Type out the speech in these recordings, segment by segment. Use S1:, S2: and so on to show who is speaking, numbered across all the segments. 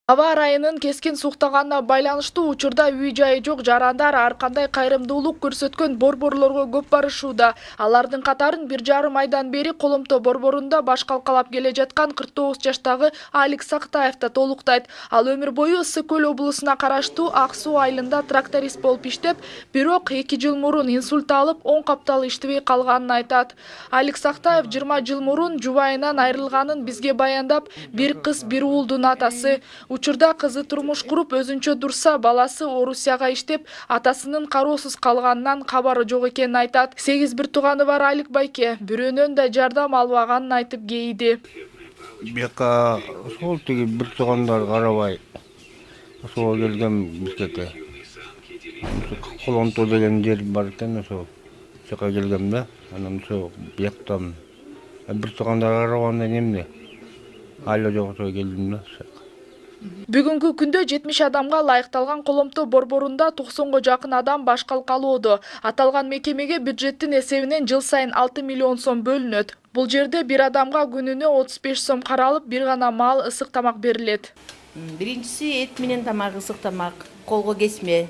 S1: Аба ырайынын кескин суктаганына байланыштуу учурда үй-жайы жок жарандар ар кандай кайрымдуулук көрсөткөн борборлорго көп барышууда. Алардын катарын 1,5 айдан бери Коломто борборунда баш калкалап келе жаткан 49 жаштагы Алик Сактаев да толуктайт. Ал өмүр бою Ысык Көл облусуна караштуу Ак Суу айылында тракторист болуп иштеп, бирок 2 жыл мурун инсульт алып, оң капталы иштебей калганын айтат. Алик Сактаев 20 жыл мурун жубайынан айрылганын бизге баяндап, бир кыз, бир уулдун атасы. Учурда кызы турмуш куруп өзүнчө турса, баласы Орусияга иштеп, атасынын кароосуз калганынан кабары жок экенин айтат. 8 бир тууганы бар Алик байке бирөөнөн да жардам албаганын айтып кейди.
S2: Бияка сол тиги бир туугандар карабай ошого келген бизге. Колонто деген жер бар экен, ошо жака келгем да. Анан ошо бияктан бир туугандар карабаганда эмне? Айла жок ошо келдим да.
S1: Бүгүнкү күндө 70 адамга ылайыкталган Коломто борборунда 90го жакын адам баш калкалоодо. Аталган мекемеге бюджеттин эсебинен жыл сайын 6 миллион сом бөлүнөт. Бул жерде бир адамга күнүнө 35 сом каралып, бир гана маал ысык тамак берилет.
S3: Биринчиси эт менен тамак, ысык тамак, колго кесме.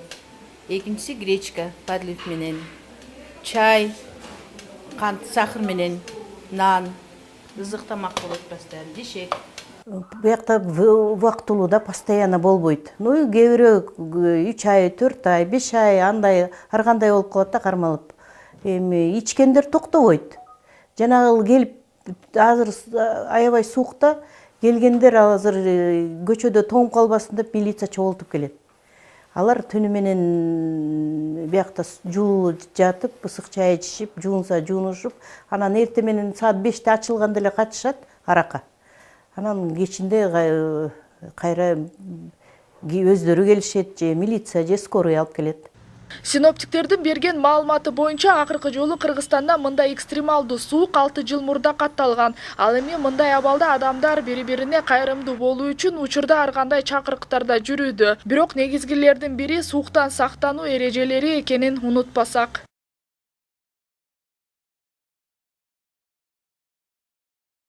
S3: Экинчиси гречка, подлив менен, чай, кант, сахар менен, нан, ысык тамак болот постоянно, дешек.
S4: Буякта убактылуу да постоянно болбойт. Ну, кээ бирөө 3 ай, 4 ай, 5 ай андай ар кандай болуп калат да кармалып. Эми ичкендер токтобойт. Жанагы келип азыр аябай суукта келгендер азыр көчөдө тоңуп калбасын деп милиция чогултуп келет. Алар түнү менен буякта жуулуу жатып, ысык чай ичишип, жуунса жуунушуп, анан эртең менен саат 5те ачылганда эле качышат аракка. Анан кечинде кайра өздөрү келишет, же милиция, же скорый алып келет.
S1: Синоптиктердин берген маалыматы боюнча акыркы жолу Кыргызстанда мындай экстремалдуу суук 6 жыл мурда катталган. Ал эми мындай абалда адамдар бири-бирине кайрымдуу болуу үчүн учурда ар кандай чакырыктарда жүрүүдө. Бирок негизгилердин бири сууктан сактануу эрежелери экенин унутпасак.